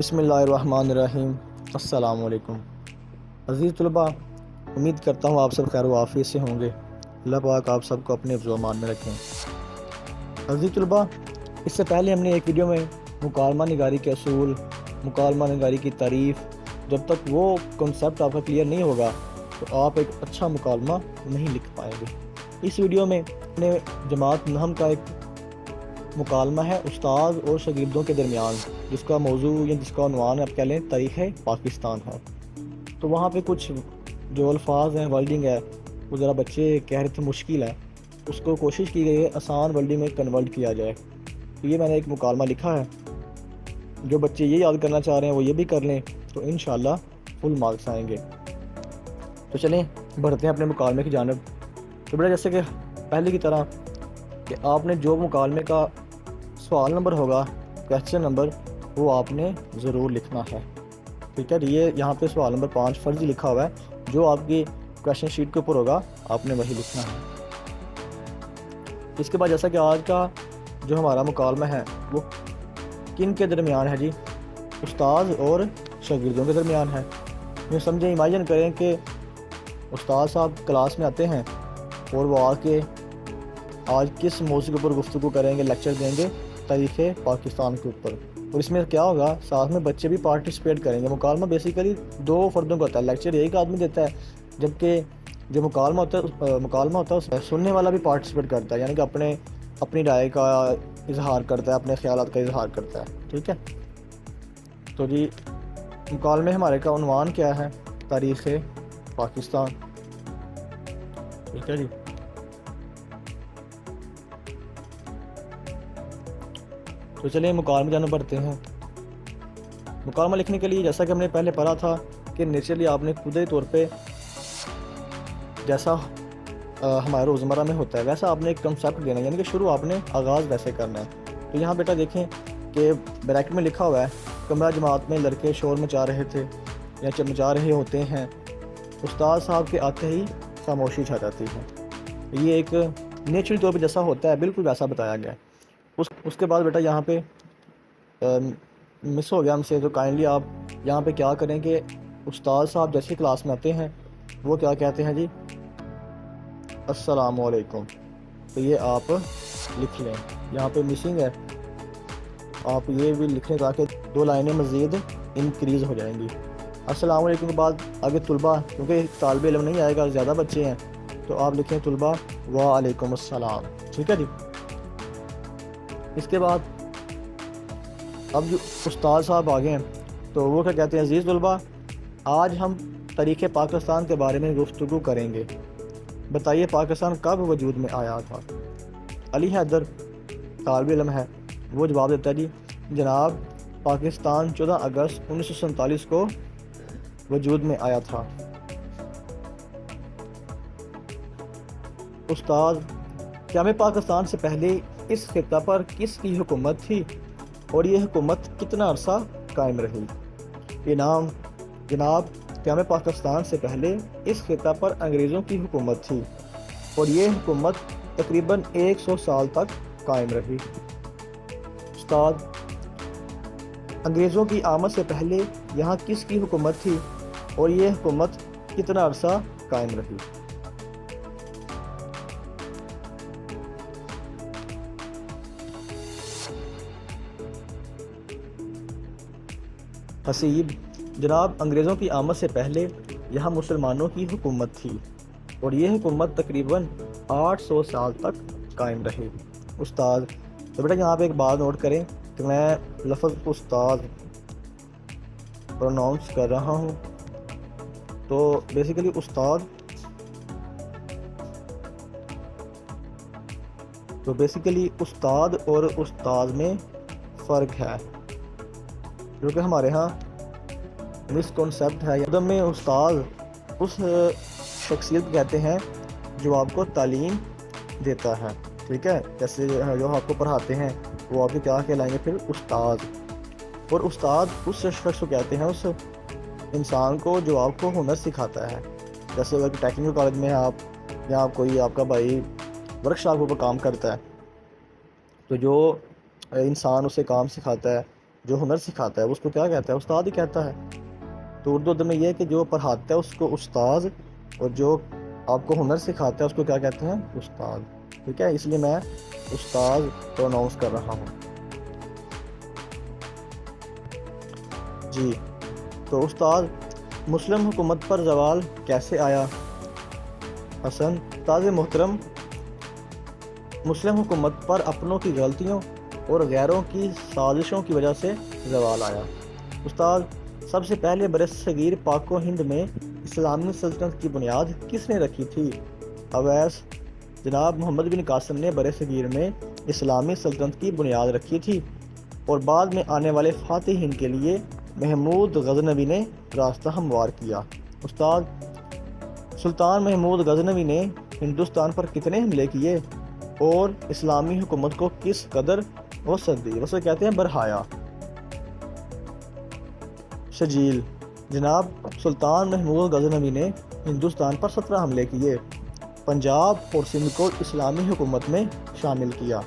بسم اللہ الرحمن الرحیم۔ السلام علیکم عزیز طلباء، امید کرتا ہوں آپ سب خیر و عافیت سے ہوں گے۔ اللہ پاک آپ سب کو اپنے حفظ و امان میں رکھیں۔ عزیز طلباء، اس سے پہلے ہم نے ایک ویڈیو میں مکالمہ نگاری کے اصول، مکالمہ نگاری کی تعریف، جب تک وہ کنسیپٹ آپ کا کلیئر نہیں ہوگا تو آپ ایک اچھا مکالمہ نہیں لکھ پائیں گے۔ اس ویڈیو میں نے جماعت نحم کا ایک مکالمہ ہے استاد اور شاگردوں کے درمیان، جس کا موضوع یا جس کا عنوان آپ کہہ لیں تاریخ پاکستان ہے۔ تو وہاں پہ کچھ جو الفاظ ہیں، ورڈنگ ہے، وہ ذرا بچے کہہ رہے تھے مشکل ہے، اس کو کوشش کی گئی ہے آسان ورڈنگ میں کنورٹ کیا جائے۔ تو یہ میں نے ایک مکالمہ لکھا ہے، جو بچے یہ یاد کرنا چاہ رہے ہیں وہ یہ بھی کر لیں تو انشاءاللہ فل مارکس آئیں گے۔ تو چلیں بڑھتے ہیں اپنے مکالمے کی جانب۔ تو بیٹا جیسے کہ پہلے کی طرح کہ آپ نے جو مکالمے کا سوال نمبر ہوگا، کویسچن نمبر، وہ آپ نے ضرور لکھنا ہے، ٹھیک ہے؟ یہ یہاں پہ سوال نمبر 5 فرضی لکھا ہوا ہے، جو آپ کی کویسچن شیٹ کے اوپر ہوگا آپ نے وہی لکھنا ہے۔ اس کے بعد جیسا کہ آج کا جو ہمارا مکالمہ ہے وہ کن کے درمیان ہے جی؟ استاد اور شاگردوں کے درمیان ہے۔ یہ سمجھیں، امیجن کریں کہ استاد صاحب کلاس میں آتے ہیں اور وہ آ کے آج کس موضوع کے اوپر گفتگو کریں گے، لیکچر دیں گے تاریخ پاکستان کے اوپر، اور اس میں کیا ہوگا، ساتھ میں بچے بھی پارٹیسپیٹ کریں گے۔ مکالمہ بیسیکلی 2 فردوں کا ہوتا ہے، لیکچر ایک آدمی دیتا ہے، جبکہ جو مکالمہ ہوتا ہے اس میں سننے والا بھی پارٹیسپیٹ کرتا ہے، یعنی کہ اپنی رائے کا اظہار کرتا ہے، اپنے خیالات کا اظہار کرتا ہے، ٹھیک ہے؟ تو جی مکالمے ہمارے کا عنوان کیا ہے؟ تاریخ پاکستان، ٹھیک ہے جی۔ تو چلیں مکالمہ جانب بڑھتے ہیں۔ مکالمہ لکھنے کے لیے جیسا کہ ہم نے پہلے پڑھا تھا کہ نیچرلی آپ نے قدرتی طور پہ جیسا ہمارے روزمرہ میں ہوتا ہے ویسا آپ نے ایک کنسیپٹ دینا ہے، یعنی کہ شروع آپ نے آغاز ویسے کرنا ہے۔ تو یہاں بیٹا دیکھیں کہ بریکٹ میں لکھا ہوا ہے، کمرہ جماعت میں لڑکے شور مچا رہے تھے یا مچا رہے ہوتے ہیں، استاد صاحب کے آتے ہی خاموشی چھا جاتی ہے۔ یہ ایک نیچرلی طور پہ جیسا ہوتا ہے بالکل ویسا بتایا گیا ہے۔ اس کے بعد بیٹا یہاں پہ مس ہو گیا ہم سے، تو کائنڈلی آپ یہاں پہ کیا کریں کہ استاد صاحب جیسے کلاس میں آتے ہیں وہ کیا کہتے ہیں جی؟ السلام علیکم۔ تو یہ آپ لکھ لیں، یہاں پہ مسنگ ہے، آپ یہ بھی لکھ لیں تاکہ 2 لائنیں مزید انکریز ہو جائیں گی۔ السلام علیکم کے بعد آگے طلباء، کیونکہ طالب علم نہیں آئے گا، زیادہ بچے ہیں، تو آپ لکھیں طلباء وعلیکم السلام، ٹھیک ہے جی۔ اس کے بعد اب جو استاد صاحب آگے ہیں تو وہ کیا کہتے ہیں؟ عزیز طلباء، آج ہم تاریخ پاکستان کے بارے میں گفتگو کریں گے، بتائیے پاکستان کب وجود میں آیا تھا؟ علی حیدر طالب علم ہے، وہ جواب دیتا ہے جی جناب پاکستان 14 اگست 1947 کو وجود میں آیا تھا۔ استاد، قیام پاکستان سے پہلے اس خطہ پر کس کی حکومت تھی اور یہ حکومت کتنا عرصہ قائم رہی؟ انعام، جناب قیام پاکستان سے پہلے اس خطہ پر انگریزوں کی حکومت تھی اور یہ حکومت تقریباً 100 سال تک قائم رہی۔ استاد، انگریزوں کی آمد سے پہلے یہاں کس کی حکومت تھی اور یہ حکومت کتنا عرصہ قائم رہی؟ حسیب، جناب انگریزوں کی آمد سے پہلے یہاں مسلمانوں کی حکومت تھی اور یہ حکومت تقریباً 800 سال تک قائم رہی۔ استاد، تو بیٹا یہاں پہ ایک بات نوٹ کریں کہ میں لفظ استاد پروناؤنس کر رہا ہوں، تو بیسیکلی استاد اور استاد میں فرق ہے، جو کہ ہمارے ہاں مسکنسیپٹ ہے۔ اردو میں استاد اس شخصیت کو کہتے ہیں جو آپ کو تعلیم دیتا ہے، ٹھیک ہے؟ جیسے جو آپ کو پڑھاتے ہیں وہ آپ کو کیا کہلائیں گے پھر؟ استاد۔ اور استاد اس شخص کو کہتے ہیں، اس انسان کو جو آپ کو ہنر سکھاتا ہے۔ جیسے اگر ٹیکنیکل کالج میں آپ یا کوئی آپ کا بھائی ورک شاپ پر کام کرتا ہے، تو جو انسان اسے کام سکھاتا ہے جو ہنر سکھاتا ہے اس کو کیا کہتا ہے؟ استاد ہی کہتا ہے۔ تو اردو ادب میں یہ ہے کہ جو پڑھاتا ہے اس کو استاذ، اور جو آپ کو ہنر سکھاتا ہے اس کو کیا کہتے ہیں؟ استاد۔ ٹھیک ہے، اس لیے میں استاد پروناؤنس کر رہا ہوں۔ جی، تو استاد، مسلم حکومت پر زوال کیسے آیا؟ حسن، استاد محترم، مسلم حکومت پر اپنوں کی غلطیوں اور غیروں کی سازشوں کی وجہ سے زوال آیا۔ استاد، سب سے پہلے برصغیر پاک و ہند میں اسلامی سلطنت کی بنیاد کس نے رکھی تھی؟ اویس، جناب محمد بن قاسم نے برصغیر میں اسلامی سلطنت کی بنیاد رکھی تھی اور بعد میں آنے والے فاتح ہند کے لیے محمود غزنوی نے راستہ ہموار کیا۔ استاد، سلطان محمود غزنوی نے ہندوستان پر کتنے حملے کیے اور اسلامی حکومت کو کس قدر وسعت دی؟ وسعت کہتے ہیں بڑھایا۔ شجیل، جناب سلطان محمود غزنوی نے ہندوستان پر 17 حملے کیے، پنجاب اور سندھ کو اسلامی حکومت میں شامل کیا۔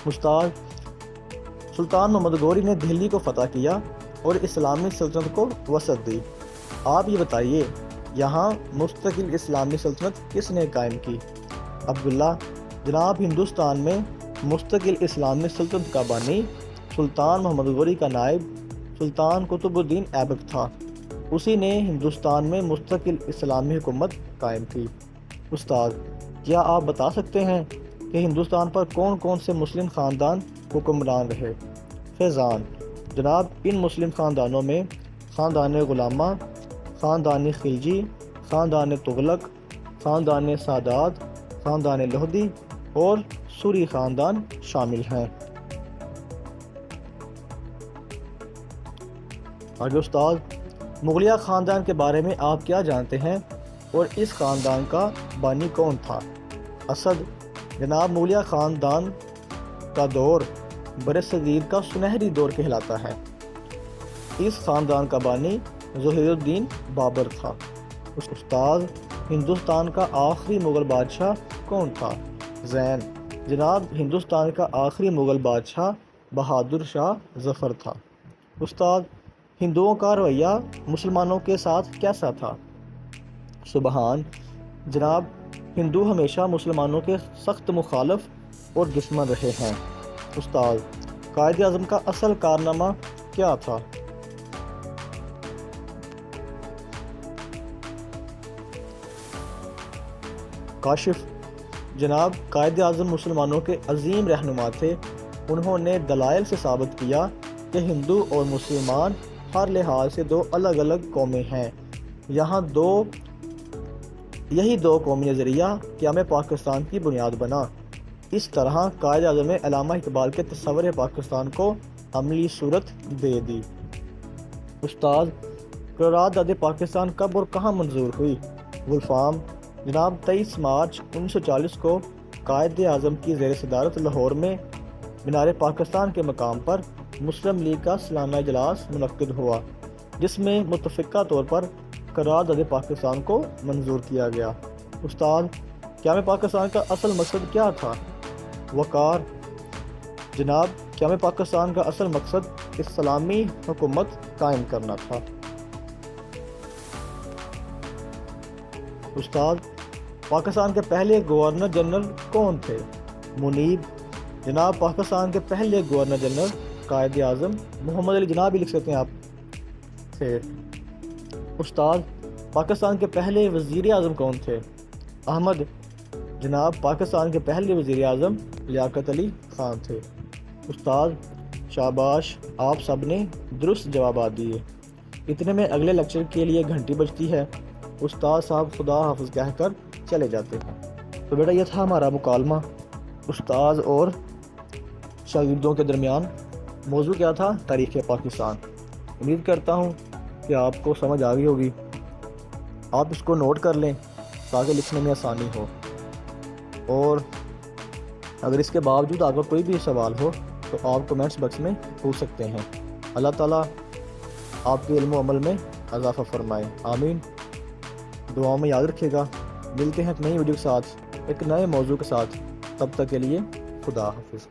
استاد، سلطان محمد غوری نے دہلی کو فتح کیا اور اسلامی سلطنت کو وسعت دی۔ آپ یہ بتائیے، یہاں مستقل اسلامی سلطنت کس نے قائم کی؟ عبداللہ، جناب ہندوستان میں مستقل اسلامی سلطنت کا بانی سلطان محمد غوری کا نائب سلطان قطب الدین ایبک تھا، اسی نے ہندوستان میں مستقل اسلامی حکومت قائم کی۔ استاد، کیا آپ بتا سکتے ہیں کہ ہندوستان پر کون کون سے مسلم خاندان حکمران رہے؟ فیضان، جناب ان مسلم خاندانوں میں خاندان غلامہ، خاندان خلجی، خاندان تغلق، خاندان سادات، خاندان لودھی اور سوری خاندان شامل ہیں۔ آگے استاد، مغلیہ خاندان کے بارے میں آپ کیا جانتے ہیں اور اس خاندان کا بانی کون تھا؟ اسد، جناب مغلیہ خاندان کا دور برصغیر کا سنہری دور کہلاتا ہے، اس خاندان کا بانی ظہیر الدین بابر تھا۔ استاد، ہندوستان کا آخری مغل بادشاہ کون تھا؟ زین، جناب ہندوستان کا آخری مغل بادشاہ بہادر شاہ ظفر تھا۔ استاد، ہندوؤں کا رویہ مسلمانوں کے ساتھ کیسا تھا؟ سبحان، جناب ہندو ہمیشہ مسلمانوں کے سخت مخالف اور دشمن رہے ہیں۔ استاد، قائد اعظم کا اصل کارنامہ کیا تھا؟ کاشف، جناب قائد اعظم مسلمانوں کے عظیم رہنما تھے، انہوں نے دلائل سے ثابت کیا کہ ہندو اور مسلمان ہر لحاظ سے دو الگ الگ قومیں ہیں، یہی دو قومی نظریہ قیام پاکستان کی بنیاد بنا۔ اس طرح قائد اعظم نے علامہ اقبال کے تصور پاکستان کو عملی صورت دے دی۔ استاد، قرارداد پاکستان کب اور کہاں منظور ہوئی؟ وولفام، جناب 23 مارچ 1940 کو قائد اعظم کی زیر صدارت لاہور میں مینار پاکستان کے مقام پر مسلم لیگ کا سالانہ اجلاس منعقد ہوا، جس میں متفقہ طور پر قرارداد پاکستان کو منظور کیا گیا۔ استاد، قیام پاکستان کا اصل مقصد کیا تھا؟ وقار، جناب قیام پاکستان کا اصل مقصد اسلامی حکومت قائم کرنا تھا۔ استاد، پاکستان کے پہلے گورنر جنرل کون تھے؟ منیب، جناب پاکستان کے پہلے گورنر جنرل قائد اعظم محمد علی جناح بھی لکھ سکتے ہیں آپ تھے۔ استاد، پاکستان کے پہلے وزیر اعظم کون تھے؟ احمد، جناب پاکستان کے پہلے وزیر اعظم لیاقت علی خان تھے۔ استاد، شاباش، آپ سب نے درست جوابات دیے۔ اتنے میں اگلے لیکچر کے لیے گھنٹی بجتی ہے، استاد صاحب خدا حافظ کہہ کر چلے جاتے ہیں۔ تو بیٹا یہ تھا ہمارا مکالمہ استاد اور شاگردوں کے درمیان۔ موضوع کیا تھا؟ تاریخ پاکستان۔ امید کرتا ہوں کہ آپ کو سمجھ آ گئی ہوگی۔ آپ اس کو نوٹ کر لیں تاکہ لکھنے میں آسانی ہو، اور اگر اس کے باوجود آپ کا کوئی بھی سوال ہو تو آپ کمنٹس باکس میں پوچھ سکتے ہیں۔ اللہ تعالیٰ آپ کے علم و عمل میں اضافہ فرمائے، آمین۔ دعاؤں میں یاد رکھیے گا۔ ملتے ہیں ایک نئی ویڈیو کے ساتھ، ایک نئے موضوع کے ساتھ، تب تک کے لیے خدا حافظ۔